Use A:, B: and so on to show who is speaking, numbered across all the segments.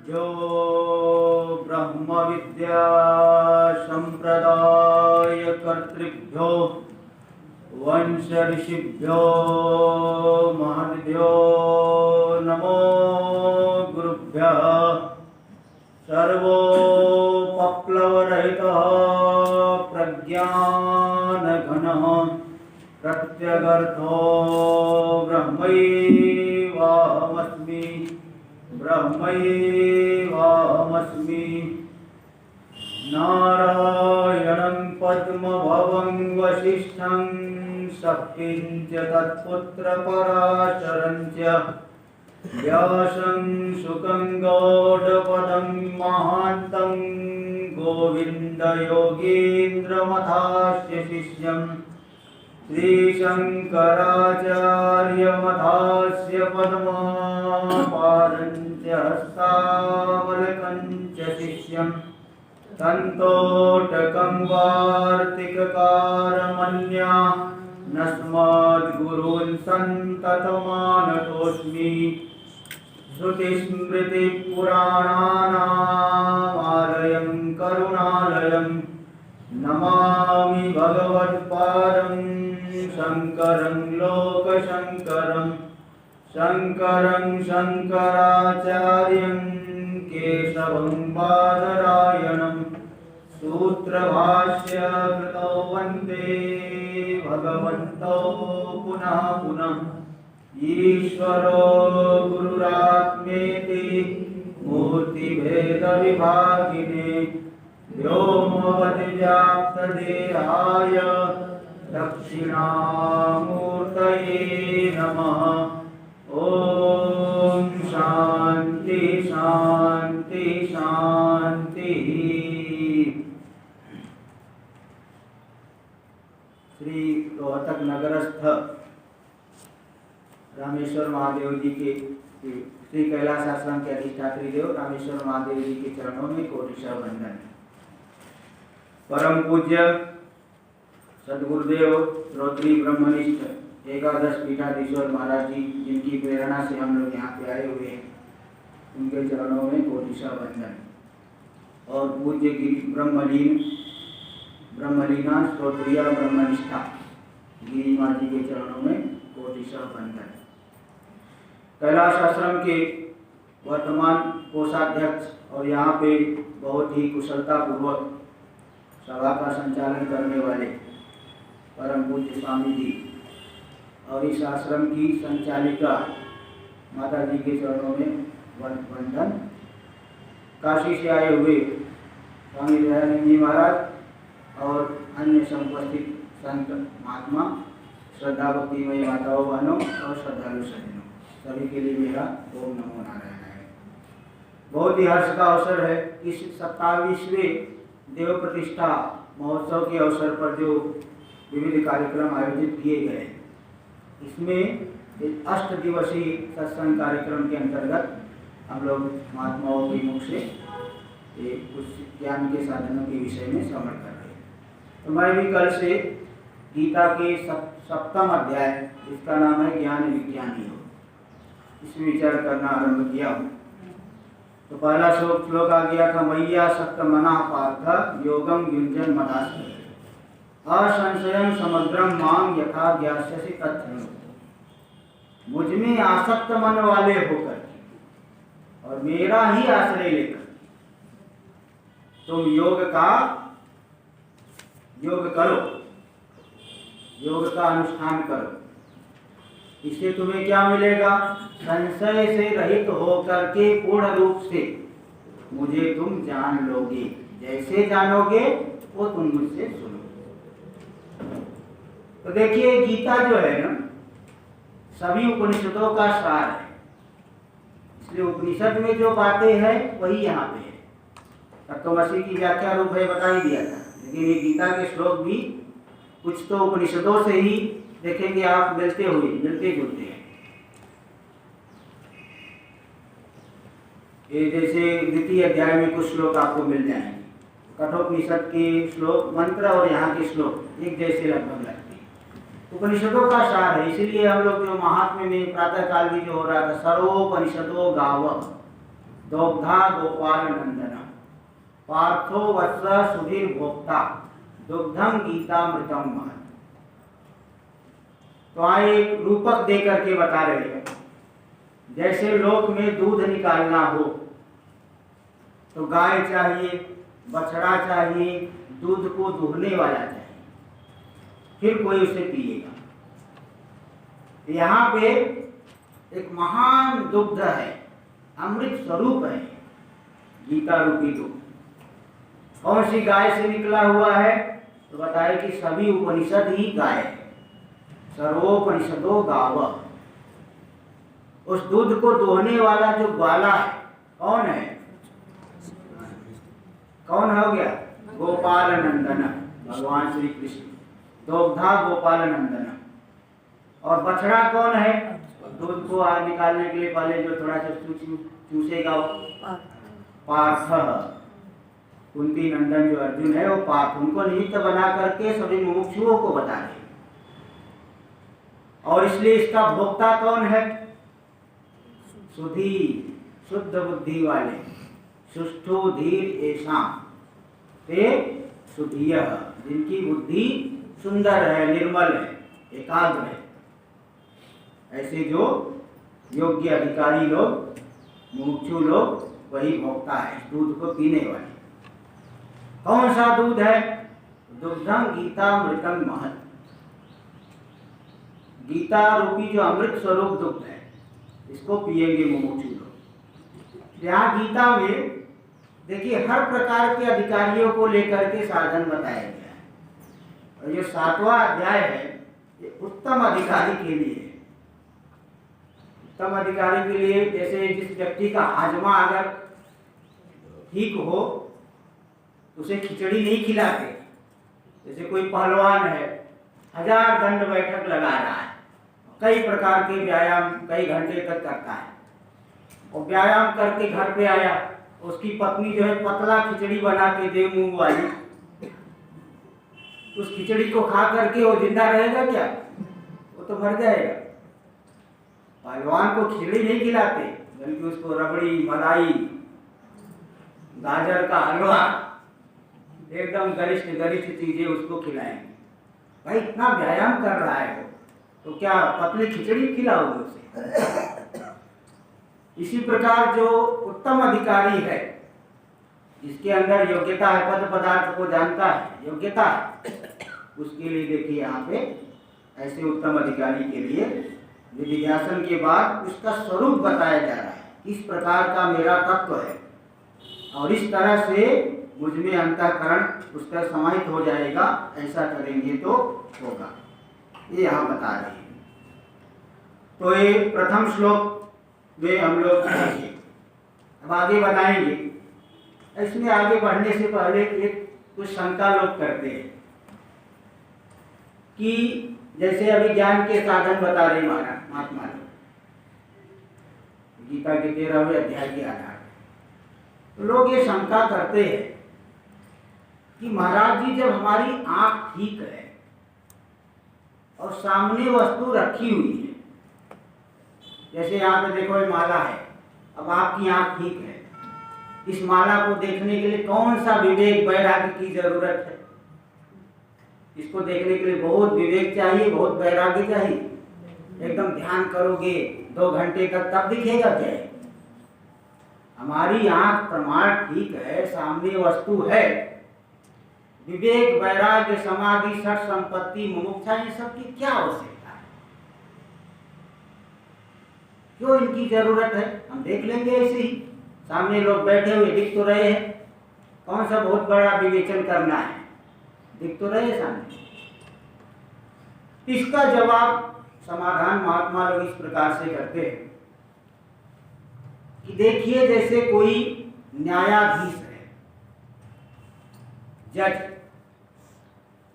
A: यो ब्रह्म विद्या संप्रदाय कर्तृभ्यो वंश ऋषिभ्यो महद्भ्यो नमो गुरुभ्यः सर्वोपप्लवरहितः प्रज्ञानघनः प्रत्यगर्थो ब्रह्मैवाहमस्मि ब्रह्मैवाहमस्मि। नारायणं पद्मभवं वसिष्ठं शक्तिं च तत्पुत्रपराशरं च व्यासं शुकं गौडपदं महान्तं गोविन्दयोगीन्द्रमथास्य शिष्यं श्रीशङ्कराचार्यमथास्य पद्मपादं च हस्तामलकं च शिष्यं तन्तोटकं वार्तिककारमन्या नस्मद्गुरून् सन्ततमानतोऽस्मि। श्रुतिस्मृतिपुराणानामालयं करुणालयं नमामि भगवत्पादं शङ्करं लोकशङ्करं शङ्करं शङ्कराचार्यं केशवं बादरायणं सूत्रभाष्य कृतौ वन्दे भगवन्तौ पुनः पुनः। ईश्वरो गुरुरात्मेति मूर्तिभेदविभागिने व्योमवद्व्याप्तदेहाय दक्षिणामूर्तये नमः। ॐ शान्ति शान्ति शान्तिः। श्री रोहतक नगरस्थ रामेश्वर महादेव जी के श्री कैलाश आश्रम के अधिष्ठात्री देव रामेश्वर महादेव जी के चरणों में कोटिशः वंदन। परम पूज्य सदगुरुदेव श्रोत्री ब्रह्मनिष्ठ एकादश पीठाधीश्वर महाराज जी जिनकी प्रेरणा से हम लोग यहाँ पे आए हुए हैं, उनके चरणों में कोटिशः वंदन। और पूज्य ब्रह्मलीना श्रोत्रिया ब्रह्मनिष्ठा गिरी माँ जी के चरणों में कोटिशः वंदन। कैलाश आश्रम के वर्तमान कोषाध्यक्ष और यहाँ पे बहुत ही कुशलता पूर्वक सभा का संचालन करने वाले परम पूज्य स्वामी जी और इस आश्रम की संचालिका माता जी के चरणों में वंदन। काशी से आए हुए स्वामी दयानंद जी महाराज और अन्य समुपस्थित संत महात्मा, श्रद्धा भक्तिमय माताओं बहनों और श्रद्धालु सज्जनों, सभी के लिए मेरा ओम नमो नारायण है। बहुत ही हर्ष का अवसर है। इस 27वें देव प्रतिष्ठा महोत्सव के अवसर पर जो विविध कार्यक्रम आयोजित किए गए, इसमें एक 8 दिवसीय सत्संग कार्यक्रम के अंतर्गत हम लोग महात्माओं के मुख से कुछ ज्ञान के साधनों के विषय में श्रवण कर रहे हैं। तो मैं भी कल से गीता के 7वां अध्याय, इसका नाम है ज्ञान विज्ञान योग, इसमें विचार करना आरंभ किया हूँ। तो पहला श्लोक आ गया था, मय्या सक्त मना पार्थ योगम युञ्जन मदास्मि असंशयं समग्रम मां यथा ज्ञास्यसि तत्त्वं। मुझ में आसक्त मन वाले होकर और मेरा ही आश्रय लेकर तुम योग करो, योग का अनुष्ठान करो। इससे तुम्हें क्या मिलेगा? संशय से रहित होकर के पूर्ण रूप से मुझे तुम जान लोगे। जैसे जानोगे वो तुम मुझसे सुनोगे। तो देखिए, गीता जो है ना, सभी उपनिषदों का सार है। इसलिए उपनिषद में जो बातें हैं वही यहाँ पे है। तत्वमसि की व्याख्या रूप है बता ही दिया था, लेकिन ये गीता के श्लोक भी कुछ तो उपनिषदों से ही देखेंगे आप मिलते जुलते हैं। ये जैसे द्वितीय अध्याय में कुछ श्लोक आपको मिल जाएंगे। कठोपनिषद के श्लोक मंत्र और यहाँ के श्लोक एक जैसे लगभग लगते हैं। उपनिषदों का सार है। इसीलिए हम लोग जो महात्म्य में प्रातः काल में जो हो रहा था, सर्वोपनिषदों गाव, दोग्धा गोपाल नंदन पार्थो वत्स सुधीर भोक्ता दुग्धम गीतामृतम महत्। तो आए एक रूपक दे करके बता रहे हैं, जैसे लोक में दूध निकालना हो तो गाय चाहिए, बछड़ा चाहिए, दूध को दूहने वाला चाहिए, फिर कोई उसे पिएगा। यहाँ पे एक महान दुग्ध है, अमृत स्वरूप है गीता रूपी दुग्ध। कौन सी गाय से निकला हुआ है? तो बताए कि सभी उपनिषद ही गाय है, सर्वोपनिषदो गाव। उस दूध को दोहने वाला जो ग्वाला है कौन है? कौन हो गया? गोपाल नंदन, भगवान श्री कृष्ण। दोग्धा गोपाल नंदन। और बछड़ा कौन है? दूध को निकालने के लिए पहले जो थोड़ा सा चूसेगा पार्थ। कुंती नंदन जो अर्जुन है वो पार्थ, उनको निमित्त बना करके सभी मुमुक्षुओं को बता रहे। और इसलिए इसका भोक्ता कौन है? सुधी, शुद्ध बुद्धि वाले, सुष्ठु धीर ऐसाम ते सुधीय, जिनकी बुद्धि सुंदर है, निर्मल है, एकाग्र है। ऐसे जो योग्य अधिकारी लोग, मुमुक्षु लोग, वही भोक्ता है दूध को पीने वाले। कौन सा दूध है? दुग्धम गीतामृतम महत्। गीता रूपी जो अमृत स्वरूप दुग्ध है, इसको पिएंगे मुमुक्षु लोग। यहाँ गीता में देखिए हर प्रकार के अधिकारियों को लेकर के साधन बताया गया है। और ये 7वां अध्याय है, ये उत्तम अधिकारी के लिए है। उत्तम अधिकारी के लिए जैसे जिस व्यक्ति का हाजमा अगर ठीक हो तो उसे खिचड़ी नहीं खिलाते। जैसे कोई पहलवान है, 1000 दंड बैठक लगा रहा है, कई प्रकार के व्यायाम कई घंटे तक करता है, और व्यायाम करके घर पे आया, उसकी पत्नी जो है पतला खिचड़ी बना के दे मूंग वाली, उस खिचड़ी को खा करके वो जिंदा रहेगा क्या? वो तो मर जाएगा। पहलवान को खिचड़ी नहीं खिलाते, बल्कि उसको रबड़ी, मलाई, गाजर का हलवा, एकदम गरिष्ठ गरिष्ठ चीजें उसको खिलाएंगे। भाई इतना व्यायाम कर रहा है वो, तो क्या पतली खिचड़ी खिलाओगे उसे? इसी प्रकार जो उत्तम अधिकारी है, जिसके अंदर योग्यता है, पद पदार्थ को जानता है, योग्यता है, उसके लिए देखिए यहाँ पे ऐसे उत्तम अधिकारी के लिए विधिध्यासन के बाद उसका स्वरूप बताया जा रहा है, किस प्रकार का मेरा तत्व है, और इस तरह से मुझ में अंतःकरण उसका समाहित हो जाएगा, ऐसा करेंगे तो होगा। ये यहाँ बता रहे हैं। तो ये प्रथम श्लोक में हम लोग अब आगे बताएंगे। इसमें आगे बढ़ने से पहले एक कुछ शंका लोग करते हैं कि जैसे अभी ज्ञान के साधन बता रहे महात्मा लोग गीता के 13वें अध्याय के आधार पर, तो लोग ये शंका करते हैं कि महाराज जी जब हमारी आंख ठीक है और सामने वस्तु रखी हुई है, जैसे यहाँ पे देखो ये माला है, अब आपकी आंख ठीक है, इस माला को देखने के लिए कौन सा विवेक वैराग्य की जरूरत है? इसको देखने के लिए बहुत विवेक चाहिए, बहुत वैराग्य चाहिए। एकदम ध्यान करोगे 2 घंटे तक, तब दिखेगा क्या है? हमारी आंख प्रमाण ठीक है, सामने वस्तु है, विवेक वैराग्य समाधि षट संपत्ति मुमुक्षा इन सब की क्या आवश्यकता है? क्यों इनकी जरूरत है? हम देख लेंगे ऐसे ही, सामने लोग बैठे हुए दिख तो रहे हैं, कौन सा बहुत बड़ा विवेचन करना है, दिख तो रहे सामने। इसका जवाब समाधान महात्मा लोग इस प्रकार से करते हैं कि देखिए जैसे कोई न्यायाधीश है, जज,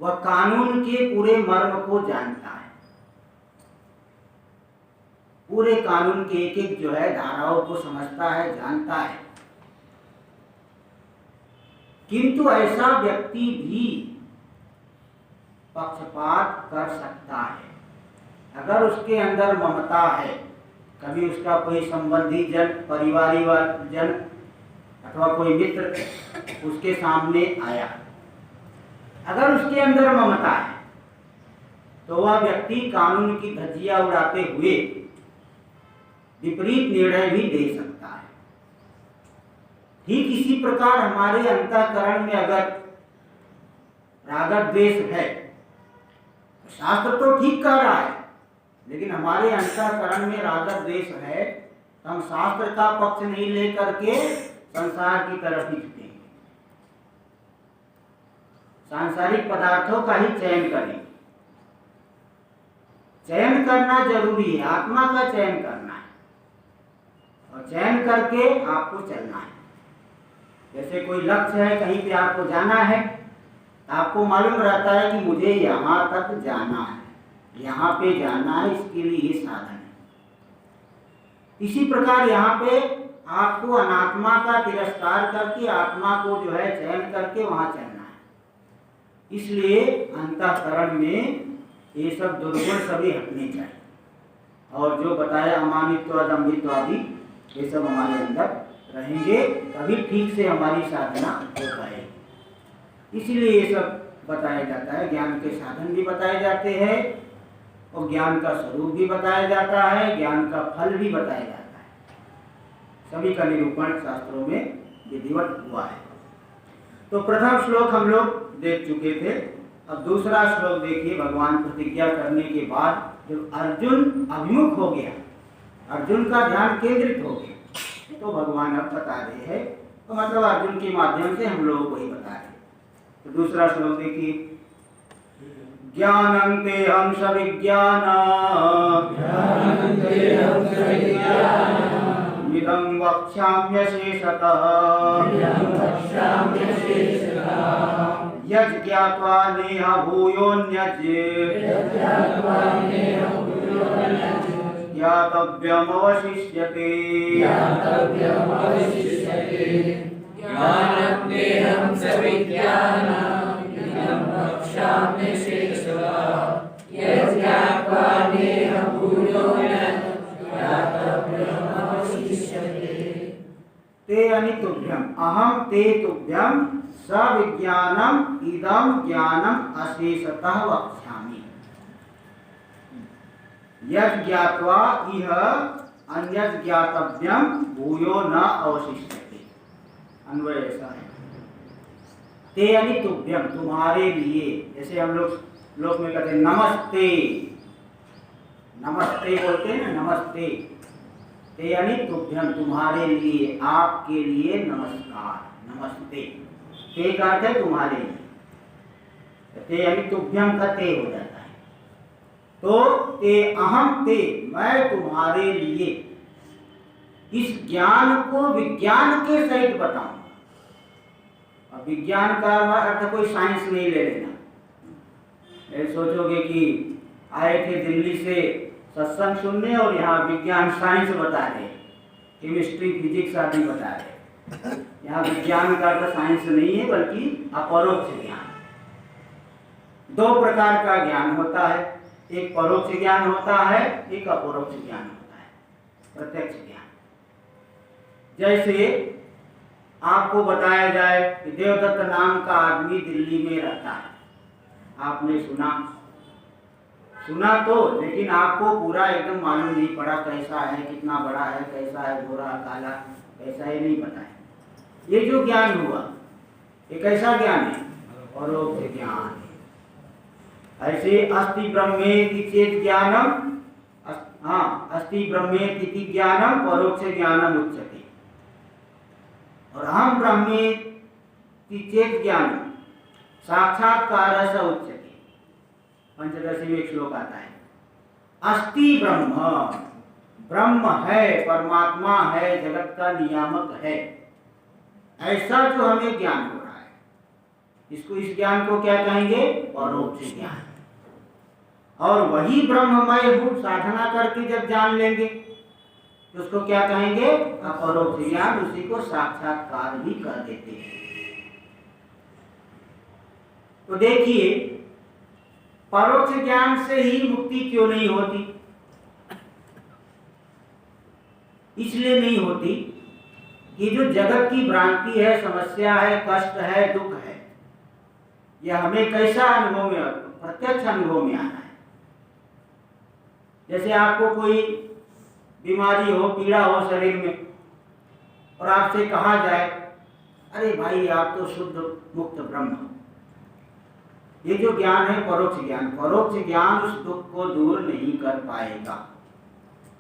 A: वह कानून के पूरे मर्म को जानता है, पूरे कानून के एक एक जो है धाराओं को समझता है, जानता है, किंतु ऐसा व्यक्ति भी पक्षपात कर सकता है अगर उसके अंदर ममता है, कभी उसका कोई संबंधी जन, परिवारी जन अथवा कोई मित्र उसके सामने आया, अगर उसके अंदर ममता है तो वह व्यक्ति कानून की धज्जियां उड़ाते हुए विपरीत निर्णय भी दे सकता है। ठीक इसी प्रकार हमारे अंतःकरण में अगर राग द्वेष है, शास्त्र तो ठीक कह रहा है, लेकिन हमारे अंतःकरण में राग द्वेष है तो हम शास्त्र का पक्ष नहीं लेकर के संसार की तरफ ही झुकेंगे, सांसारिक पदार्थों का ही चयन करेंगे। चयन करना जरूरी है, आत्मा का चयन करना है और चयन करके आपको चलना है। जैसे कोई लक्ष्य है, कहीं पे आपको जाना है, आपको मालूम रहता है कि मुझे यहाँ तक जाना है, यहाँ पे जाना है, इसके लिए ये साधन है। इसी प्रकार यहाँ पे आपको अनात्मा का तिरस्कार करके आत्मा को जो है चयन करके वहां चलना है। इसलिए अंतःकरण में ये सब दुर्गुण सभी हटने चाहिए और जो बताया अमानित्व, दंभित्व आदि, ये सब हमारे अंदर रहेंगे, तभी ठीक से हमारी साधना हो पाएगी। इसीलिए ये सब बताया जाता है। ज्ञान के साधन भी बताए जाते हैं और ज्ञान का स्वरूप भी बताया जाता है, ज्ञान का फल भी बताया जाता है। सभी का निरूपण शास्त्रों में विधिवत हुआ है। तो प्रथम श्लोक हम लोग देख चुके थे। अब दूसरा श्लोक देखिए। भगवान प्रतिज्ञा करने के बाद जब अर्जुन अभिमुख हो गया, अर्जुन का ध्यान केंद्रित हो गया, तो भगवान अब बता रहे हैं, तो मतलब अर्जुन के माध्यम से हम लोगों को ही बता रहे। तो दूसरा श्लोक देखिए। ज्ञानं तेहं सविज्ञानम् इदं वक्ष्याम्यशेषतः यज्ज्ञात्वा नेह भूयोऽन्यत् ज्ञातव्यमवशिष्यते।
B: ज्ञानं तेहं सविज्ञानम् इदं वक्ष्याम्यशेषतः यज्ज्ञात्वा नेह भूयोऽन्यत् ज्ञातव्यमवशिष्यते।
A: ते अनितुभ्यम अहम ते तुभ्यम सविज्ञानम इदं ज्ञानम अशेषतः वक्ष्यामि यद् ज्ञात्वा इह अन्यत् ज्ञातव्यम भूयो न अवशिष्यते। अन्वय ऐसा है। ते अनितुभ्यम तुम्हारे लिए, जैसे हम लोग में कहते हैं नमस्ते, नमस्ते बोलते हैं ना, नमस्ते। ते अनितुभ्यम तुम्हारे लिए, आपके लिए नमस्कार, नमस्ते। ते का अर्थ है तुम्हारे लिए, ते अनितुभ्यम का ते हो जाता है। तो ते अहम ते, मैं तुम्हारे लिए इस ज्ञान को विज्ञान के सहित बताऊंगा। अब विज्ञान का अर्थ कोई साइंस नहीं ले लेना। सोचोगे कि आए थे दिल्ली से सत्संग सुनने और यहाँ विज्ञान साइंस बता रहे, केमिस्ट्री फिजिक्स आदि बता रहे। यहाँ विज्ञान का अर्थ साइंस नहीं है, बल्कि अपरोक्ष ज्ञान। दो प्रकार का ज्ञान होता है, एक परोक्ष ज्ञान होता है, एक अपरोक्ष ज्ञान होता है, प्रत्यक्ष ज्ञान। जैसे आपको बताया जाए कि देवदत्त नाम का आदमी दिल्ली में रहता है, आपने सुना तो, लेकिन आपको पूरा एकदम मालूम नहीं पड़ा कैसा है, कितना बड़ा है, कैसा है, गोरा काला कैसा है, नहीं पता है। ये जो ज्ञान हुआ ये कैसा ज्ञान है? परोक्ष ज्ञान है। ऐसे अस्ति ब्रह्मेति चेत् ज्ञानम, अस्ति ब्रह्मेति ज्ञानम परोक्ष ज्ञानम उच्यते। और अहम ब्रह्मेति चेत् ज्ञानम साक्षात्कार स उच्यते। पंचदशी में एक श्लोक आता है, अस्ति ब्रह्म, ब्रह्म है, परमात्मा है, जगत का नियामक है, ऐसा जो हमें ज्ञान हो रहा है, इसको, इस ज्ञान को क्या कहेंगे? परोक्ष ज्ञान। और वही ब्रह्ममय हूँ साधना करके जब जान लेंगे तो उसको क्या कहेंगे? अपरोक्ष ज्ञान। उसी को साक्षात्कार भी कर देते हैं। तो देखिए, परोक्ष ज्ञान से ही मुक्ति क्यों नहीं होती? इसलिए नहीं होती कि जो जगत की भ्रांति है, समस्या है, कष्ट है, दुख है, यह हमें कैसा अनुभव में, प्रत्यक्ष अनुभव में आना है। जैसे आपको कोई बीमारी हो, पीड़ा हो शरीर में, और आपसे कहा जाए अरे भाई आप तो शुद्ध मुक्त ब्रह्म हो। ये जो ज्ञान है परोक्ष ज्ञान, परोक्ष ज्ञान उस दुख को दूर नहीं कर पाएगा,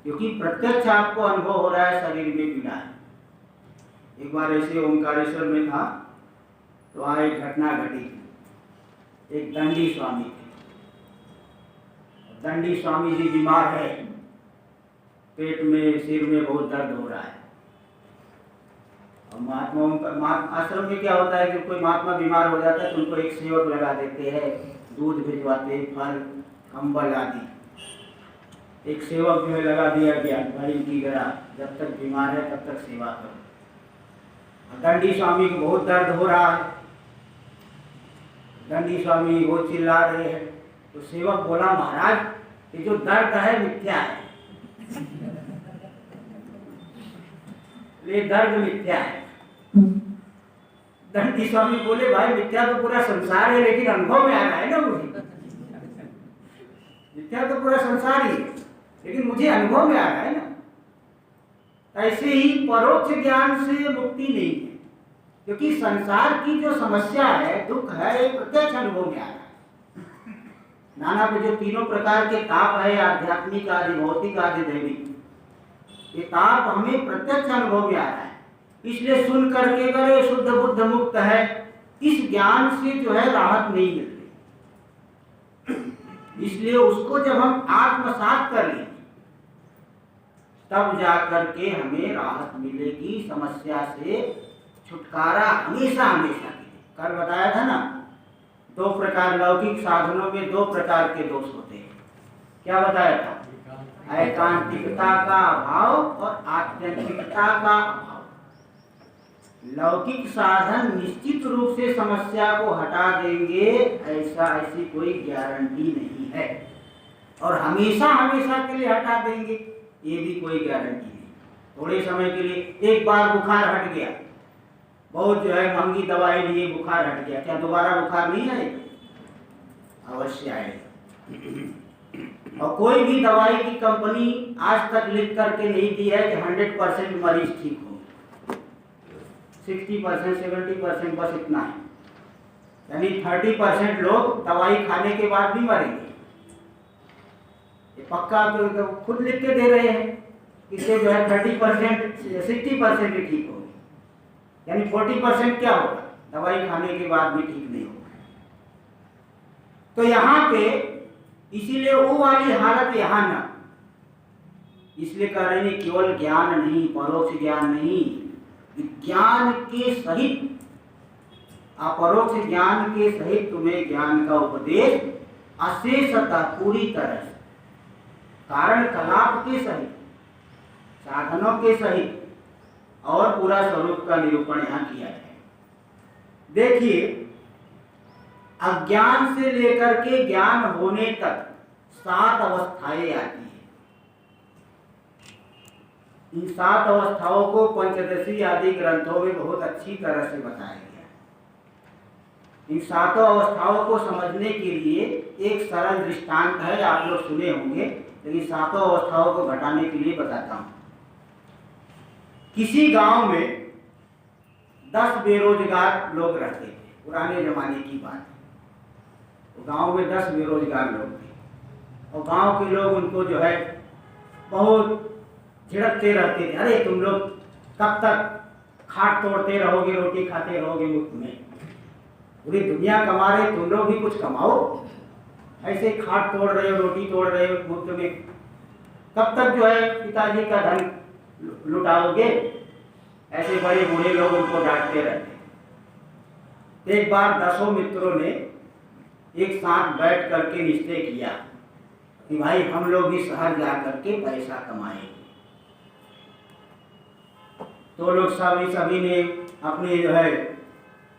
A: क्योंकि प्रत्यक्ष आपको अनुभव हो रहा है शरीर में पीड़ा है। एक बार ऐसे ओंकारेश्वर में था, तो वहाँ एक घटना घटी थी। एक दंडी स्वामी थे। दंडी स्वामी जी बीमार है, पेट में, सिर में बहुत दर्द हो रहा है। और महात्मा आश्रम में क्या होता है कि कोई महात्मा बीमार हो जाता है तो उनको एक सेवक लगा देते हैं, दूध भिजवाते, फल, कंबल आदि। एक सेवक जो है लगा दिया गया, भाई इनकी जरा जब तक बीमार है तब तक सेवा करो। दंडी स्वामी को बहुत दर्द हो रहा है, दंडी स्वामी वो चिल्ला रहे हैं। तो सेवक बोला महाराज ये जो दर्द है मिथ्या है, ये दर्द मिथ्या है। दंडी स्वामी बोले भाई मिथ्या तो पूरा संसार है, लेकिन अनुभव में आ रहा है ना मुझे। मिथ्या तो पूरा संसार ही है, लेकिन मुझे अनुभव में आ रहा है ना। ऐसे ही परोक्ष ज्ञान से मुक्ति नहीं है, क्योंकि संसार की जो समस्या है, दुख है, ये प्रत्यक्ष अनुभव में आ रहा है। नाना को जो तीनों प्रकार के ताप है, आध्यात्मिक आदि, भौतिक आदि, दैविक, ये ताप हमें प्रत्यक्ष अनुभव में आ रहा है। इसलिए सुन करके करे शुद्ध बुद्ध मुक्त है, इस ज्ञान से जो है राहत नहीं मिलती। इसलिए उसको जब हम आत्मसात कर लेंगे तब जाकर के हमें राहत मिलेगी, समस्या से छुटकारा हमेशा हमेशा के लिए। कल बताया था ना, दो प्रकार, लौकिक साधनों में दो प्रकार के दोष होते हैं। क्या बताया था? एकांतिकता का अभाव और आत्यंतिकता का अभाव। लौकिक साधन निश्चित रूप से समस्या को हटा देंगे, ऐसी कोई गारंटी नहीं है, और हमेशा हमेशा के लिए हटा देंगे ये भी कोई गारंटी नहीं। थोड़े समय के लिए एक बार बुखार हट गया, बहुत जो है महंगी दवाई लिए बुखार हट गया, क्या दोबारा बुखार नहीं आएगा? अवश्य आएगा। और कोई भी दवाई की कंपनी आज तक लिख करके नहीं दी है कि 100% मरीज ठीक होंगे। 60%, 70% बस इतना है, यानी 30% लोग दवाई खाने के बाद भी मरेंगे। ये पक्का तो खुद लिख के दे रहे हैं, इससे जो है 30%, 60% ही ठीक होंगे, यानी 40% क्या होगा? दवाई खाने के बाद भी ठीक नहीं होगा। तो यहाँ पे इसीलिए वो वाली हालत यहाँ ना, इसलिए कह रहे हैं केवल ज्ञान नहीं, परोक्ष ज्ञान नहीं, विज्ञान के सहित, अपरोक्ष ज्ञान के सहित तुम्हें ज्ञान का उपदेश अशेषतः पूरी तरह से, कारण कलाप के सहित, साधनों के सहित, और पूरा स्वरूप का निरूपण यहाँ किया है। देखिए, अज्ञान से लेकर के ज्ञान होने तक 7 अवस्थाएं आती हैं। इन 7 अवस्थाओं को पंचदशी आदि ग्रंथों में बहुत अच्छी तरह से बताया गया। इन 7 अवस्थाओं को समझने के लिए एक सरल दृष्टांत है, आप लोग सुने होंगे, लेकिन 7 अवस्थाओं को घटाने के लिए बताता हूं। किसी गांव में 10 बेरोजगार लोग रहते थे, पुराने जमाने की बात है। तो गांव में 10 बेरोजगार लोग थे, और गांव के लोग उनको जो है बहुत झिड़कते रहते थे, अरे तुम लोग कब तक खाट तोड़ते रहोगे, रोटी खाते रहोगे मुफ्त में, पूरी दुनिया कमा रहे, तुम लोग भी कुछ कमाओ, ऐसे खाट तोड़ रहे हो, रोटी तोड़ रहे हो मुफ्त में, कब तक जो है पिताजी का धन लुटाओगे? ऐसे बड़े बूढ़े लोग उनको डांटते रहते। एक बार 10 मित्रों ने एक साथ बैठ करके निश्चय किया कि भाई हम लोग भी शहर जा करके पैसा कमाएंगे। तो लोग सभी ने अपने जो है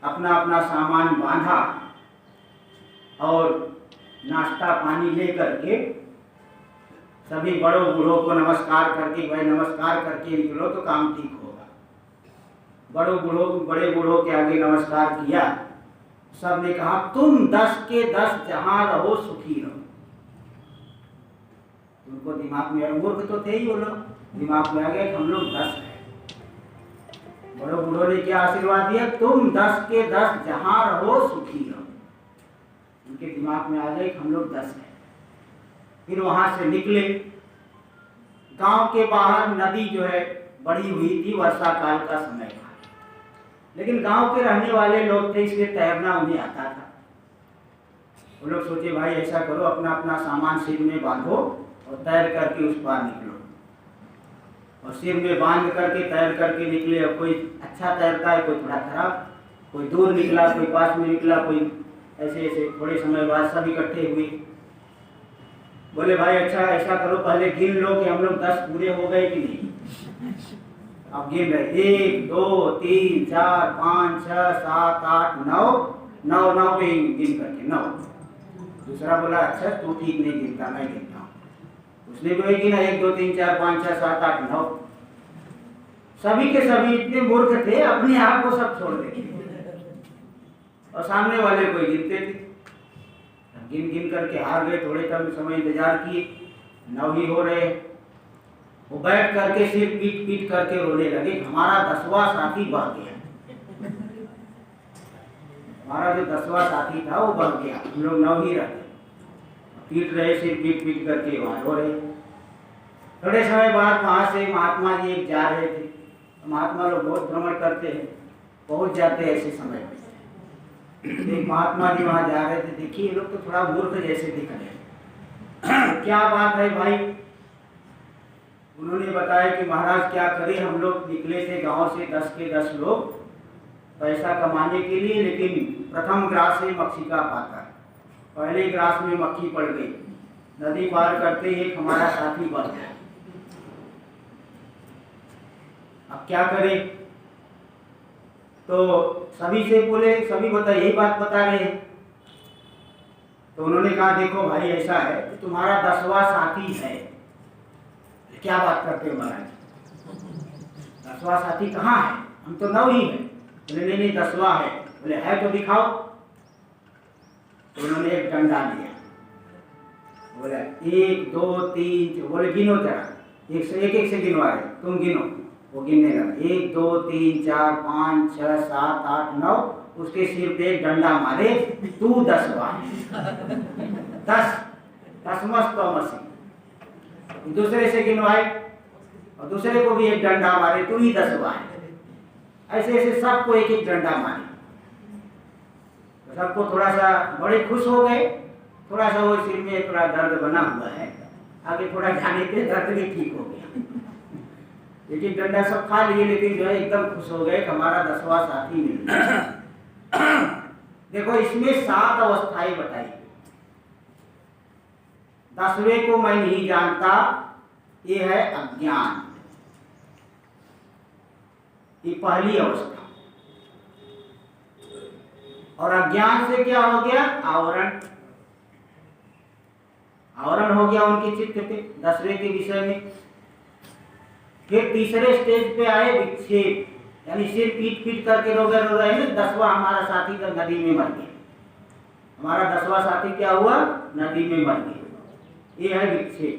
A: अपना अपना सामान बांधा और नाश्ता पानी ले करके सभी बड़ों बूढ़ों को नमस्कार करके, भाई नमस्कार करके निकलो तो काम ठीक होगा। बड़े बूढ़ों के आगे नमस्कार किया। सब ने कहा तुम 10 के 10 जहां रहो सुखी रहो। उनको दिमाग में, मूर्ख तो थे ही वो लोग, दिमाग में आ गया कि हम लोग 10 हैं। बड़े बूढ़ों ने क्या आशीर्वाद दिया, तुम 10 के 10 जहां रहो सुखी रहो। उनके दिमाग में आ गया कि हम लोग 10 हैं। फिर वहां से निकले। गांव के बाहर नदी जो है बड़ी हुई थी, वर्षा काल का समय था, लेकिन गांव के रहने वाले लोग थे इसलिए तैरना उन्हें आता था। वो लोग सोचे भाई ऐसा करो, अपना अपना सामान सिर में बांधो और तैर करके उस पार निकलो। और सिर में बांध करके तैर करके निकले। अब कोई अच्छा तैरता है, कोई थोड़ा खराब, कोई दूर निकला, कोई पास में निकला, कोई ऐसे ऐसे। थोड़े समय बाद सब इकट्ठे हुए। बोले भाई अच्छा ऐसा करो, पहले गिन लो कि हम लोग 10 पूरे हो गए कि नहीं। अब गिन रहे, 1 2 3 4 5 6 7 8 9 9 9 पे गिन करके 9। दूसरा बोला अच्छा तू ठीक नहीं गिनता, मैं गिनता हूँ। उसने भी वही गिना, 1 2 3 4 5 6 7 8 9। सभी के सभी इतने मूर्ख थे, अपने आप को सब छोड़ देते और सामने वाले को गिनते थे। गिन गिन करके हार गए। थोड़े समय इंतजार किए, 9 ही हो रहे। वो बैठ करके सिर पीट पीट करके रोने लगे, हमारा 10वां साथी बह गया। हमारा जो 10वां साथी था वो बह गया, हम लोग 9 ही रहे। पीट रहे, सिर पीट पीट करके वहां रो रहे। थोड़े समय बाद वहां से महात्मा जी एक जा रहे थे। महात्मा लोग बहुत भ्रमण करते हैं, पहुंच जाते हैं ऐसे समय में। एक महात्मा जी वहां जा रहे थे, देखिए लोग तो थोड़ा मूर्ख जैसे दिख रहे। क्या बात है भाई? उन्होंने बताया कि महाराज क्या करें, हम लोग निकले थे गांव से 10 के 10 लोग पैसा कमाने के लिए, लेकिन प्रथम ग्रास से मक्षिका पाता। पहले ग्रास में मक्खी पड़ गई। नदी पार करते एक हमारा साथी बच गया। अब क्या करें? तो सभी से बोले, सभी यही बात बता रहे हैं। तो उन्होंने कहा देखो भाई ऐसा है कि तुम्हारा 10वां साथी है। क्या बात करते हो महाराज, 10वां साथी कहाँ है? हम तो 9 ही है। बोले नहीं 10वां है। बोले है तो दिखाओ। तो उन्होंने एक डंडा लिया। बोले 1 2 3। बोले गिनो जरा, एक से गिनवा रहे, तुम गिनो। वो गिनने लगा, 1 2 3 4 5 6 7 8 9। उसके सिर पे एक डंडा मारे, तू 10वां। 10 मस्त मसी। दूसरे से गिनवाए और दूसरे को भी एक डंडा मारे, तू ही 10वां। ऐसे ऐसे सबको एक एक डंडा मारे। तो सबको थोड़ा सा बड़े खुश हो गए। थोड़ा सा वो सिर में थोड़ा दर्द बना हुआ है, आगे थोड़ा जाने पे दर्द भी ठीक हो गया। लेकिन डंडा सब खा लिए, लेकिन जो है एकदम खुश हो गए, हमारा 10वां साथी मिल गया। देखो इसमें 7 अवस्थाएं बताई। 10वें को मैं नहीं जानता, ये है अज्ञान, ये पहली अवस्था। और अज्ञान से क्या हो गया? आवरण। आवरण हो गया उनके चित्त पे 10वें के विषय में। फिर तीसरे स्टेज पे आए विक्षेप, यानी सिर पीट पीट करके रो रहे हैं। 10वां हमारा साथी तो नदी में मर गया। हमारा 10वां साथी क्या हुआ? नदी में मर गया। ये है विक्षेप।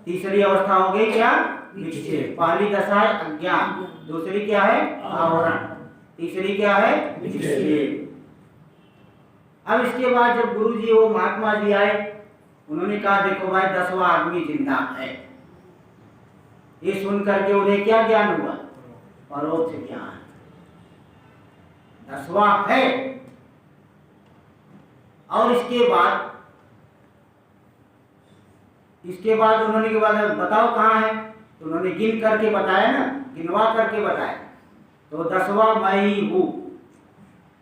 A: तीसरी अवस्था हो गई क्या? विक्षेप। पहली दशा है अज्ञान, दूसरी क्या है? आवरण, तीसरी क्या है? विक्षेप। अब इसके बाद जब गुरु जी वो महात्मा जी आए, उन्होंने कहा देखो भाई 10वां आदमी जिंदा है। ये सुन करके उन्हें क्या ज्ञान हुआ? परोक्ष ज्ञान। 10वां है। और इसके बाद उन्होंने के बाद बताओ कहाँ है? तो उन्होंने गिन करके बताया ना, गिनवा करके बताया। तो 10वां मैं ही हूँ।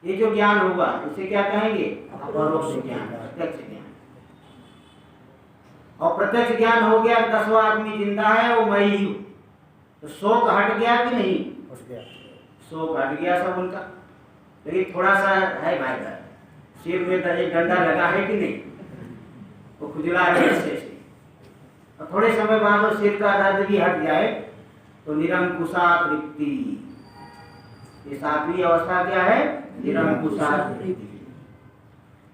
A: ये जो ज्ञान होगा इसे क्या कहेंगे? परोक्ष ज्ञान, प्रत्यक्ष ज्ञान। और प्रत्यक्ष ज्ञान हो गया, 10वां आदमी जिंदा है, वो मैं ही हूँ। तो शोक हट गया कि नहीं? शोक हट गया सब उनका। लेकिन थोड़ा सा है भाई, सिर में एक डंडा लगा है कि नहीं? वो खुजला रहे हिस्से से, और थोड़े समय बाद वो सिर का दर्द भी हट जाए तो निरंकुशा तृप्ति। ये सातवीं अवस्था क्या है? निरंकुशा तृप्ति।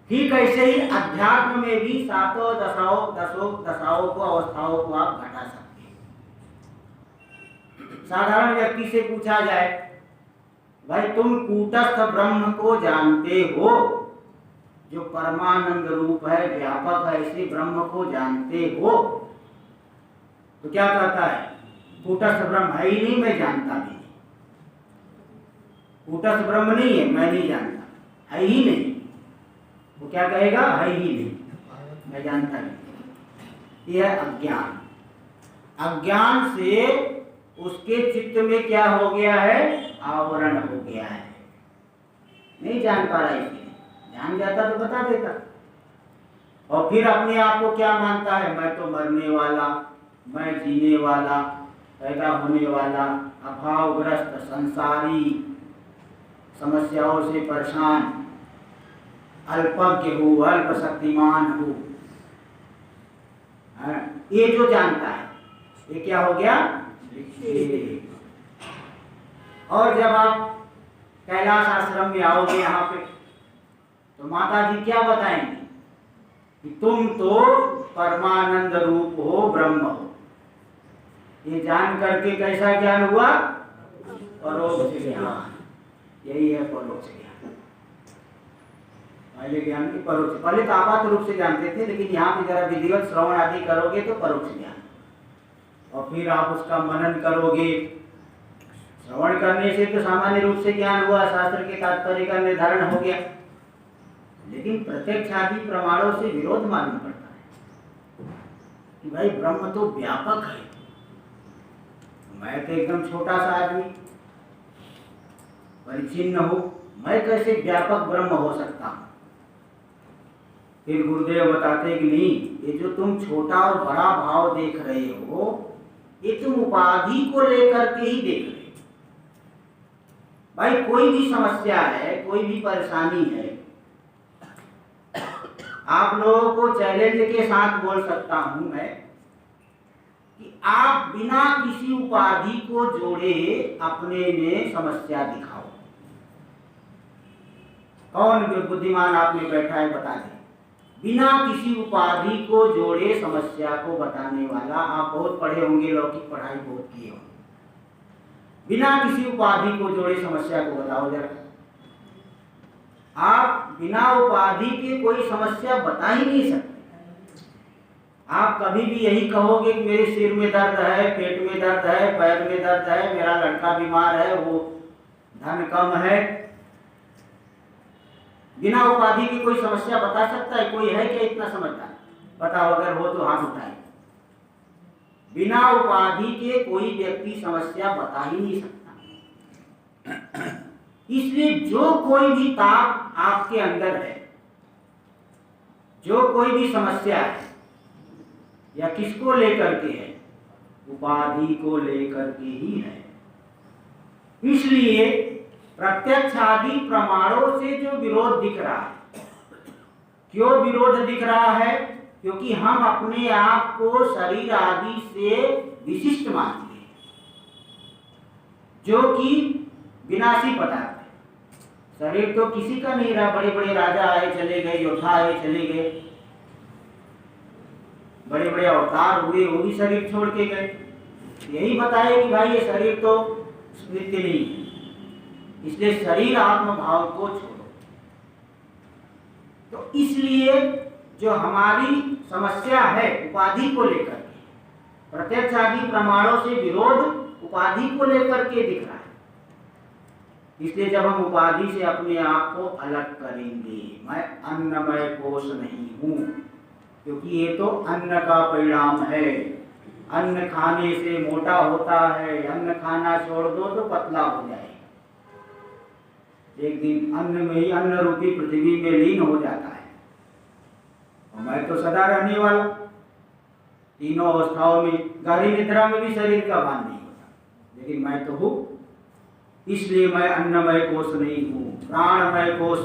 A: ठीक ऐसे ही अध्यात्म में भी सातों दशाओं को अवस्थाओं को आप घटा सकते हैं। साधारण व्यक्ति से पूछा जाए, भाई तुम कूटस्थ ब्रह्म को जानते हो, जो परमानंद रूप है, व्यापक है, ऐसे ब्रह्म को जानते हो? तो क्या कहता है? कूटस्थ ब्रह्म है ही नहीं, मैं जानता भी नहीं। कूटस्थ ब्रह्म नहीं है, मैं नहीं जानता, है ही नहीं। वो क्या कहेगा? है ही नहीं, मैं जानता नहीं। यह अज्ञान, अज्ञान से उसके चित्त में क्या हो गया है? आवरण हो गया है, नहीं जान पा रहा है। इसलिए जान जाता तो बता देता। और फिर अपने आप को क्या मानता है? मैं तो मरने वाला, मैं जीने वाला, पैदा होने वाला, अभावग्रस्त संसारी, समस्याओं से परेशान, अल्पज्ञ हूँ, अल्पशक्तिमान हूँ। ये जो जानता है, ये क्या हो गया? और जब आप कैलाश आश्रम में आओगे यहाँ पे, तो माता जी क्या बताएंगे कि तुम तो परमानंद रूप हो, ब्रह्म हो। ये जान करके कैसा ज्ञान हुआ? परोक्ष ज्ञान। यही है परोक्ष ज्ञान। पहले ज्ञान की परोक्ष, पहले तो आपात रूप से जानते थे, लेकिन यहाँ पे जरा विधिवत श्रवण आदि करोगे तो परोक्ष ज्ञान। और फिर आप उसका मनन करोगे। श्रवण करने से तो सामान्य रूप से ज्ञान हुआ, शास्त्र के तात्पर्य का निर्धारण हो गया, लेकिन प्रत्यक्ष आदि प्रमाणों से विरोध मालूम पड़ता है कि भाई ब्रह्म तो व्यापक है, मैं तो एकदम छोटा सा आदमी, परिचिन्न हूँ, मैं कैसे व्यापक ब्रह्म हो सकता हूँ? फिर गुरुदेव बताते कि नहीं, ये जो तुम छोटा और बड़ा भाव देख रहे हो, ये तुम उपाधि को लेकर के ही देख रहे हो। भाई कोई भी समस्या है, कोई भी परेशानी है, आप लोगों को चैलेंज के साथ बोल सकता हूं मैं कि आप बिना किसी उपाधि को जोड़े अपने में समस्या दिखाओ। कौन बुद्धिमान आप में बैठा है बता दें, बिना किसी उपाधि को जोड़े समस्या को बताने वाला। आप बहुत पढ़े होंगे, लौकिक पढ़ाई बहुत किए होंगे। बिना किसी उपाधि को जोड़े समस्या को बताओ जरा। आप बिना उपाधि के कोई समस्या बता ही नहीं सकते। आप कभी भी यही कहोगे कि मेरे सिर में दर्द है, पेट में दर्द है, पैर में दर्द है, मेरा लड़का बीमार है, वो धन कम है। बिना उपाधि की कोई समस्या बता सकता है? कोई है क्या इतना समझदार? बताओ, अगर हो तो हाथ उठाए। बिना उपाधि के कोई व्यक्ति समस्या बता ही नहीं सकता। इसलिए जो कोई भी ताप आपके अंदर है, जो कोई भी समस्या है, या किसको लेकर के है? उपाधि को लेकर के ही है। इसलिए प्रत्यक्ष आदि प्रमाणों से जो विरोध दिख रहा है, क्यों विरोध दिख रहा है? क्योंकि हम अपने आप को शरीर आदि से विशिष्ट मानते हैं, जो कि विनाशी पदार्थ है। शरीर तो किसी का नहीं रहा। बड़े बड़े राजा आए चले गए, योद्धा आए चले गए, बड़े बड़े अवतार हुए, वो भी शरीर छोड़ के गए। यही बताए कि भाई ये शरीर तो नित्य नहीं है, इसलिए शरीर आत्म भाव को छोड़ो। तो इसलिए जो हमारी समस्या है उपाधि को लेकर के, प्रत्यक्ष आदि प्रमाणों से विरोध उपाधि को लेकर के दिख रहा है। इसलिए जब हम उपाधि से अपने आप को अलग करेंगे, मैं अन्नमय कोश नहीं हूँ, क्योंकि ये तो अन्न का परिणाम है। अन्न खाने से मोटा होता है, अन्न खाना छोड़ दो तो पतला हो जाए। एक दिन अन्न में ही, अन्न रूपी पृथ्वी में लीन हो जाता है। और मैं तो सदा रहने वाला, तीनों अवस्थाओं में, गहरी निद्रा में भी शरीर का भान नहीं होता, लेकिन मैं तो हूँ। इसलिए मैं अन्नमय कोश नहीं हूँ, प्राणमय कोश।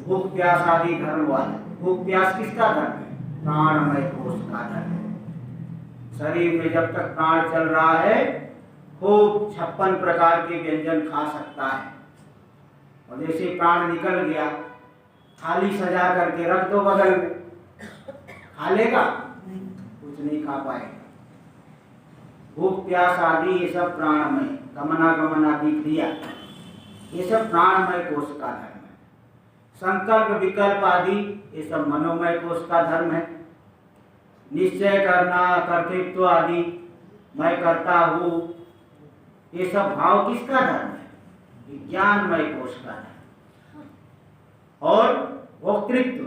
A: भूख प्यास आदि धर्म वाला, भूख प्यास किसका धर्म है? प्राणमय कोश का धर्म है। शरीर में जब तक प्राण चल रहा है खूब 56 प्रकार के व्यंजन खा सकता है, और जैसे प्राण निकल गया थाली सजा करके रख दो बगल में, खा लेगा? कुछ नहीं खा पाएगा। भूख प्यास आदि ये सब प्राणमय, गमनागमन आदि क्रिया ये सब प्राणमय कोश का धर्म है। संकल्प विकल्प आदि ये सब मनोमय कोश का धर्म है। निश्चय करना, कर्तृत्व आदि, मैं करता हूँ, ये सब भाव किसका धर्म है? विज्ञानमय कोश का धर्म। और भोक्तृत्व,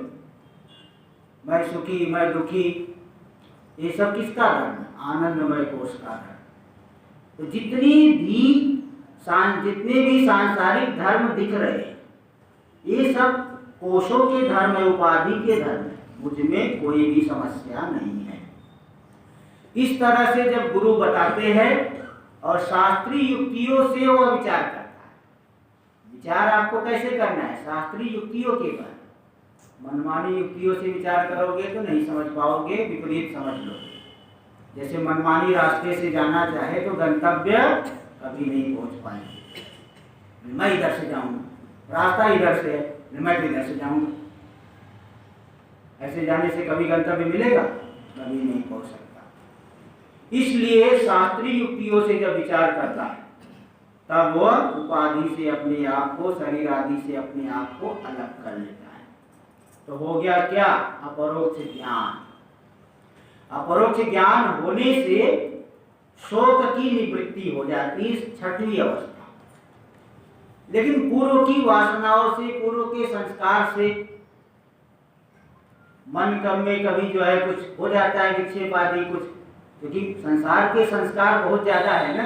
A: मैं सुखी मैं दुखी, ये सब किसका धर्म है? आनंदमय कोश का धर्म। तो जितने भी सांसारिक धर्म दिख रहे हैं ये सब कोशों के धर्म है, उपाधि के धर्म है। मुझमें कोई भी समस्या नहीं है। इस तरह से जब गुरु बताते हैं और शास्त्रीय युक्तियों से वह विचार करता है। विचार आपको कैसे करना है? शास्त्रीय युक्तियों के बाद। मनमानी युक्तियों से विचार करोगे तो नहीं समझ पाओगे, विपरीत समझ लोगे। जैसे मनमानी रास्ते से जाना चाहे तो गंतव्य कभी नहीं पहुंच पाएंगे। मैं इधर से जाऊंगा, रास्ता इधर से है, मैं तो इधर से जाऊंगा, ऐसे जाने से कभी गंतव्य मिलेगा? कभी नहीं पहुंच सकता। इसलिए शास्त्रीय युक्तियों से जब विचार करता है तब वह उपाधि से अपने आप को, शरीर आदि से अपने आप को अलग कर लेता है। तो हो गया क्या? अपरोक्ष ज्ञान। अपरोक्ष ज्ञान होने से शोक की निवृत्ति हो जाती है, छठवीं अवस्था। लेकिन पूर्व की वासनाओं से, पूर्व के संस्कार से मन कम में कभी जो है कुछ हो जाता है, विक्षेप आदि कुछ, क्योंकि संसार के संस्कार बहुत ज्यादा है ना,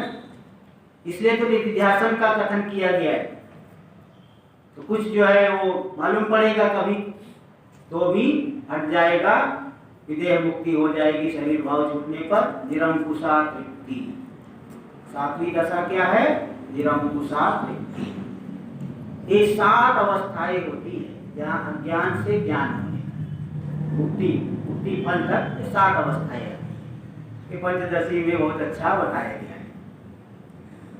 A: इसलिए तो निधिध्यासन का कथन किया गया है। तो कुछ जो है वो मालूम पड़ेगा कभी तो भी हट जाएगा, विदेह मुक्ति हो जाएगी शरीर भाव छूटने पर। निरंकुशा तृप्ति, सातवीं दशा क्या है? निरंकुशा तृप्ति। ये 7 अवस्थाएं होती है अज्ञान से ज्ञान होने, मुक्ति फल तक 7 अवस्थाएं हैं। ये पंचदशी में बहुत अच्छा बताया गया है।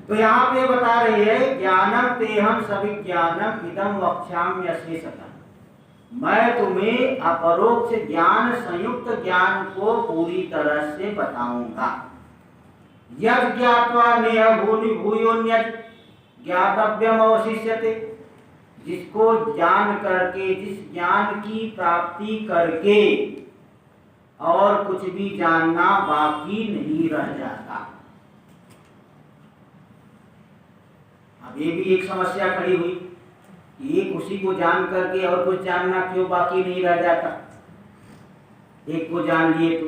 A: तो यहाँ पे बता रही है ज्ञानम तेहम सविज्ञानम इदम वक्ष्यामि अशेषतः। मैं तुम्हें अपरोक्ष ज्ञान, संयुक्त ज्ञान को पूरी तरह से बताऊंगा। यद ज्ञात्वा नेह भूयोन्यत् ज्ञातव्यम अवशिष्यते। जिसको जान करके, जिस ज्ञान की प्राप्ति करके और कुछ भी जानना बाकी नहीं रह जाता। अब ये भी एक समस्या खड़ी हुई, एक उसी को जान करके और कुछ जानना क्यों बाकी नहीं रह जाता? एक को जान लिए तो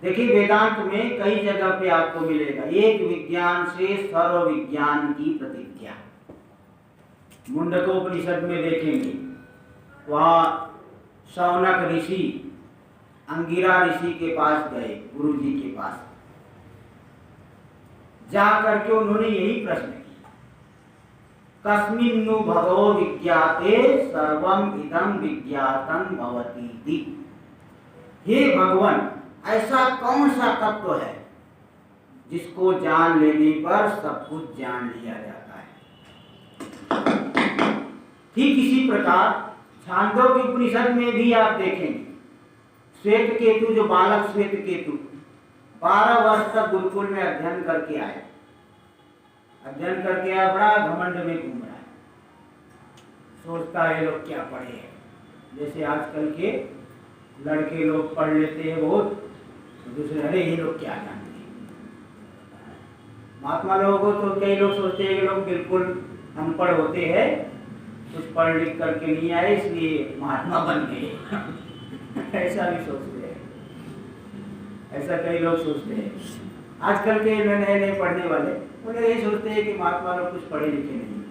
A: देखिए वेदांत में कई जगह पे आपको मिलेगा एक विज्ञान से सर्व विज्ञान की प्रतिज्ञा। मुंडकोपनिषद में देखेंगे, वहाँ शौनक ऋषि अंगिरा ऋषि के पास गए, गुरु जी के पास जा करके उन्होंने यही प्रश्न किया, कस्मिन्नु भगवो विज्ञाते सर्वम इदं विज्ञातं भवतीति। हे भगवान, ऐसा कौन सा तत्व है जिसको जान लेने पर सब कुछ जान लिया जाता है? ठीक इसी प्रकार छांदोग्य उपनिषद में भी आप देखेंगे, श्वेत केतु, जो बालक श्वेत केतु 12 वर्ष तक गुरुकुल में अध्ययन करके आए, बड़ा घमंड में घूम रहा है, सोचता है लोग क्या पढ़े हैं। जैसे आजकल के लड़के लोग पढ़ लेते हैं बहुत, तो दूसरे अरे ये लोग क्या जानते हैं। महात्मा लोगों को तो कई लोग सोचते हैं कि लोग बिल्कुल अनपढ़ होते हैं, कुछ पढ़ लिख करके नहीं आए इसलिए महात्मा बन गए ऐसा भी सोचते हैं, ऐसा कई लोग सोचते हैं। आजकल के नए नए पढ़ने वाले उन्हें यही सोचते हैं कि महात्मा लोग कुछ पढ़े लिखे नहीं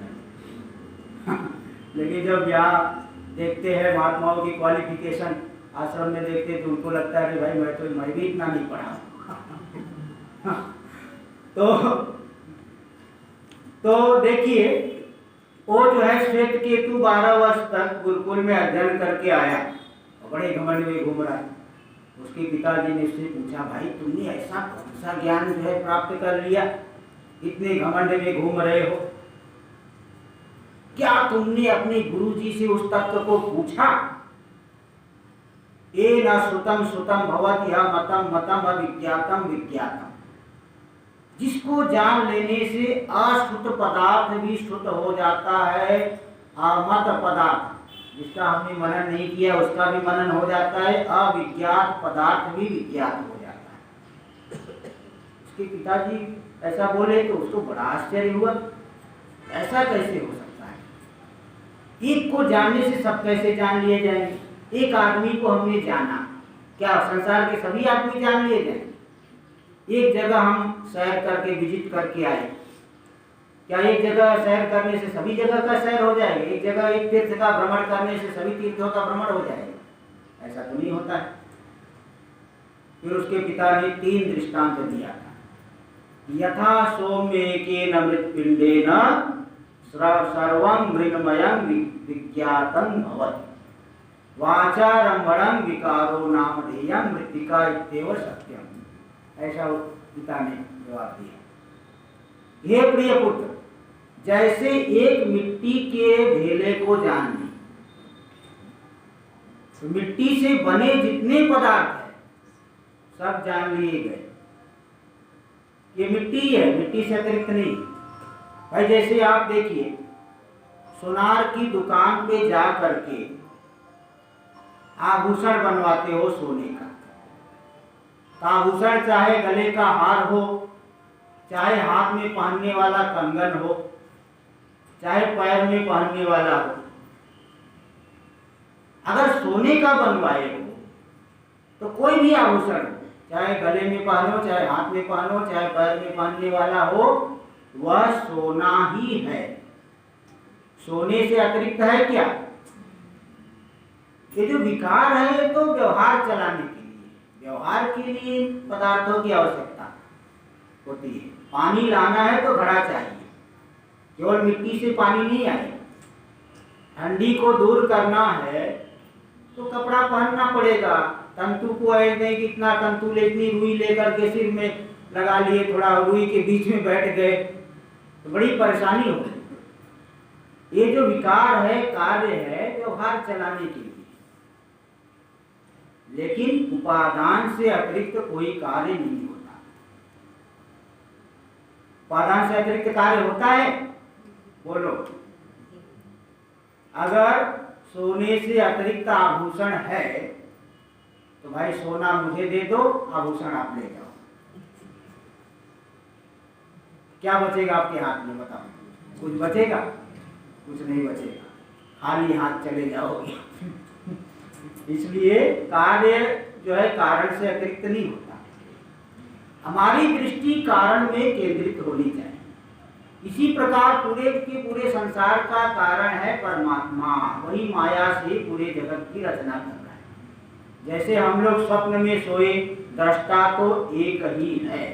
A: हैं लेकिन जब यहाँ देखते हैं महात्माओं की क्वालिफिकेशन, आश्रम में देखते हैं तो उनको लगता है कि भाई मैं भी इतना नहीं पढ़ा तो देखिए वो जो है श्वेत केतु 12 वर्ष तक गुरुकुल में अध्ययन करके आया और बड़े घमंड में घूम रहा है। उसके पिताजी ने उससे पूछा, भाई तुमने ऐसा कौन सा ज्ञान जो है प्राप्त कर लिया, इतने घमंड में घूम रहे हो? क्या तुमने अपने गुरुजी से उस तत्व को पूछा? ए न श्रुतम श्रुतम भवत या मतम मतम अविज्ञातम विज्ञातम। जिसको जान लेने से अश्रुत पदार्थ भी श्रुत हो जाता है, अमत पदार्थ जिसका हमने मनन नहीं किया उसका भी मनन हो जाता है, अविज्ञात पदार्थ भी विज्ञात हो जाता है। उसके पिताजी ऐसा बोले तो उसको बड़ा आश्चर्य हुआ, ऐसा कैसे हो सकता है? एक को जानने से सब कैसे जान लिए जाएंगे? एक आदमी को हमने जाना, क्या संसार के सभी आदमी जान लिए जाएंगे? एक जगह हम सैर करके विजिट करके आए, क्या एक जगह सैर करने से सभी जगह का सैर हो जाएगा? एक जगह एक तीर्थ का भ्रमण करने से सभी तीर्थों का भ्रमण हो जाएगा? ऐसा तो नहीं होता है। फिर उसके पिता ने 3 दृष्टांत दिया था। यथा सौम्येकेन मृत्पिंडेन सर्वं मृन्मयं विज्ञातं भवति, वाचारंभणं विकारो नामधेयं मृत्तिका इत्येव सत्यम। ऐसा पिता ने जवाब दिया। हे प्रिय पुत्र, जैसे एक मिट्टी के ढेले को जान ली, तो मिट्टी से बने जितने पदार्थ है सब जान लिए गए। ये मिट्टी है, मिट्टी से अतिरिक्त नहीं। भाई जैसे आप देखिए, सुनार की दुकान पे जा करके आभूषण बनवाते हो सोने का, तो आभूषण चाहे गले का हार हो, चाहे हाथ में पहनने वाला कंगन हो, चाहे पैर में पहनने वाला हो, अगर सोने का बनवाए हो तो कोई भी आभूषण हो, चाहे गले में पहनो, चाहे हाथ में पहनो, चाहे पैर में पहनने वाला हो, वह सोना ही है। सोने से अतिरिक्त है क्या? ये जो विकार है तो व्यवहार चलाने के लिए, व्यवहार के लिए पदार्थों की आवश्यकता होती है। पानी लाना है तो घड़ा चाहिए, केवल मिट्टी से पानी नहीं आएगा। ठंडी को दूर करना है तो कपड़ा पहनना पड़ेगा। तंतु को ऐसे कि इतना तंतु ले, इतनी रुई लेकर के सिर में लगा लिए, थोड़ा रुई के बीच में बैठ गए तो बड़ी परेशानी होगी। ये जो विकार है, कार्य है व्यवहार चलाने के लिए, लेकिन उपादान से अतिरिक्त कोई कार्य नहीं होता। उपादान से अतिरिक्त कार्य होता है? बोलो। अगर सोने से अतिरिक्त आभूषण है तो भाई सोना मुझे दे दो, आभूषण आप ले जाओ, क्या बचेगा आपके हाथ में? बताओ, कुछ बचेगा? कुछ नहीं बचेगा, खाली हाथ चले जाओगे। इसलिए कार्य जो है कारण से अतिरिक्त नहीं होता। हमारी दृष्टि कारण में केंद्रित होनी चाहिए। इसी प्रकार पूरे के पूरे संसार का कारण है परमात्मा, वही माया से पूरे जगत की रचना कर रहा है। जैसे हम लोग स्वप्न में सोए, दृष्टा तो एक ही है,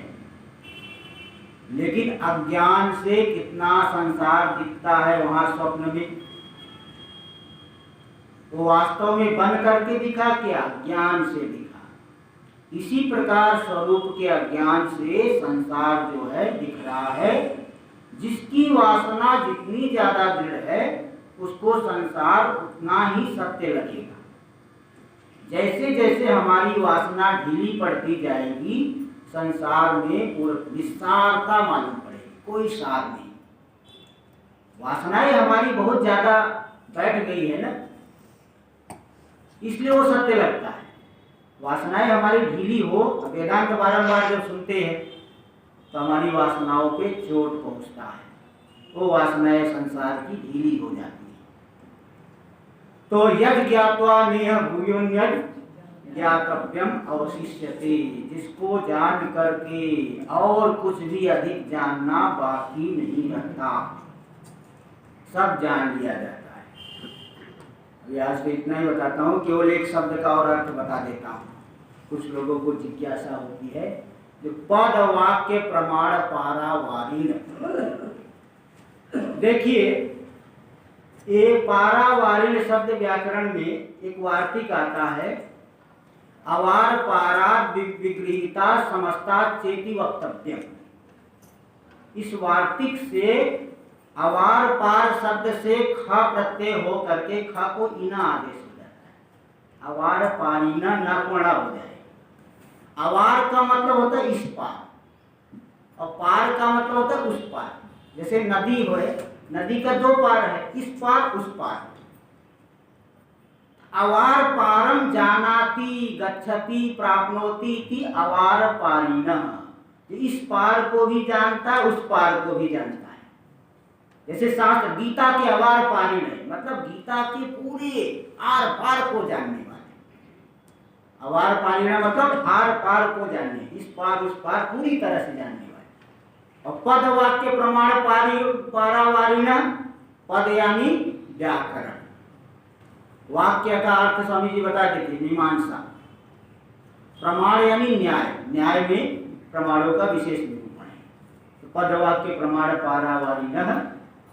A: लेकिन अज्ञान से कितना संसार दिखता है वहां स्वप्न में, वो वास्तव में बन करके दिखा क्या? ज्ञान से दिखा। इसी प्रकार स्वरूप के अज्ञान से संसार जो है दिख रहा है। जिसकी वासना जितनी ज्यादा दृढ़ है उसको संसार उतना ही सत्य लगेगा। जैसे जैसे हमारी वासना ढीली पड़ती जाएगी, संसार में निस्सारता मालूम पड़ेगी, कोई सार नहीं। वासनाएं हमारी बहुत ज्यादा बैठ गई है ना, इसलिए वो सत्य लगता है। वासनाएं हमारी ढीली हो, वेदांत बारंबार जब सुनते हैं तो हमारी वासनाओं पे चोट पहुंचता है, वो वासनाएं संसार की ढीली हो जाती है। तो यज्ञ ज्ञात्वा नेह भूयोन्यज्ञ ज्ञातव्यम अवशिष्यते, जिसको जान करके और कुछ भी अधिक जानना बाकी नहीं रहता, सब जान लिया जाता है। अभी आज से इतना ही बताता हूँ, केवल एक शब्द का और अर्थ बता देता हूँ। कुछ लोगों को जिज्ञासा होती है, जो पद वाक्य प्रमाण पारावारीण। देखिए, ये पारावारीण शब्द व्याकरण में एक वार्तिक आता है, अवार पाराद विगृहीता समस्ता चेति वक्तव्यम। इस वार्तिक से अवार पार शब्द से ख प्रत्यय हो करके ख को इना आदेश हो जाता है। अवार पारीना नकमड़ा हो जाए। अवार का मतलब होता है इस पार और पार का मतलब होता है उस पार। जैसे नदी हो, नदी का दो पार है, इस पार उस पार। अवार पारम जानाति गच्छति प्राप्नोति इति अवार पारिणः। इस पार को भी जानता है, उस पार को भी जानता है। जैसे शास्त्र गीता के अवार पारिण है, मतलब गीता के पूरे आर पार को जानने वाले। अवार पारिणः मतलब आर पार को जानने, इस पार उस पार पूरी तरह से जानने वाले। और पद वाक्य प्रमाण पारावारिणः, पद यानी व्याकरण। वाक्य का अर्थ स्वामी जी बता देते मीमांसा। प्रमाण यानी न्याय, न्याय में प्रमाणों का विशेष निरूपण है। तो पद वाक्य प्रमाण पारावारिणः,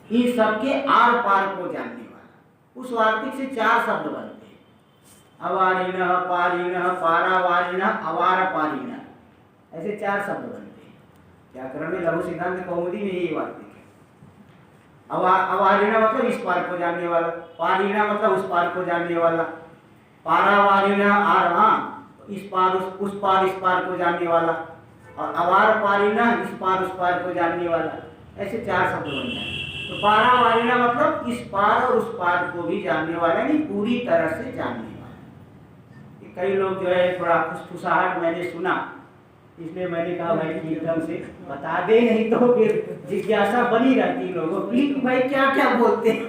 A: इन सबके आर पार को जानने वाला। उस वार्तिक से चार शब्द बनते हैं, अवारिणः, पारिणः, पारावारिणः, अवार पारिणः। ऐसे चार शब्द बनते हैं। व्याकरण में लघु सिद्धांत कौमुदी में ये वार्तिक है। अवारिणः मतलब इस पार को जानने वाला, पारिणः मतलब उस पार को जानने वाला, पारावारिणः इस पार उस पार इस पार को जानने वाला, और अवार पारिणः इस पार उस पार को जानने वाला। ऐसे चार शब्द बन जाए। तो पारावारिणः मतलब इस पार और उस पार को भी जानने वाला, यानी पूरी तरह से जानने वाला। कई लोग जो है थोड़ा फुसफुसाहट मैंने सुना, इसलिए मैंने कहा भाई एकदम से बता दे, नहीं तो फिर जिज्ञासा बनी रहती लोगों की कि भाई क्या क्या बोलते हैं।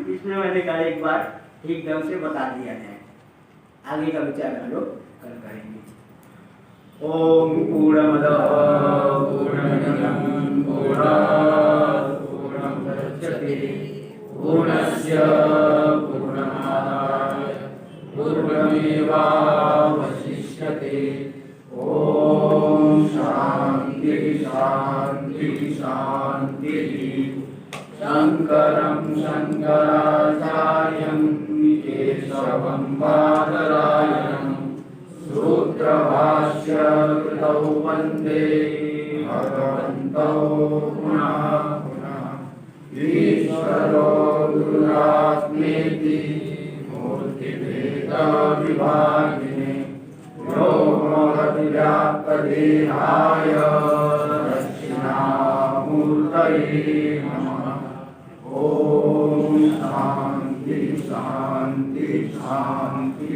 A: इसलिए मैंने कहा एक बार एकदम से बता दिया जाए। आगे का विचार हम लोग कल करेंगे। ओम पूर्णमदः पूर्णमिदं पूर्णात् पूर्णमुदच्यते पूर्णस्य पूर्णमादाय पूर्णमेवावशिष्यते। ओम शांति शांति शांति। शंकरं शंकराचार्यं केशवं बादरायणं सूत्रभाष्य कृतौ वन्दे भगवन्तौ पुनः पुनः। ईश्वरो गुरुरात्मेति मूर्तिभेद विभागिने व्योमवद् व्याप्तदेहाय दक्षिणामूर्तये नमः। ओम शांति शांति शांति।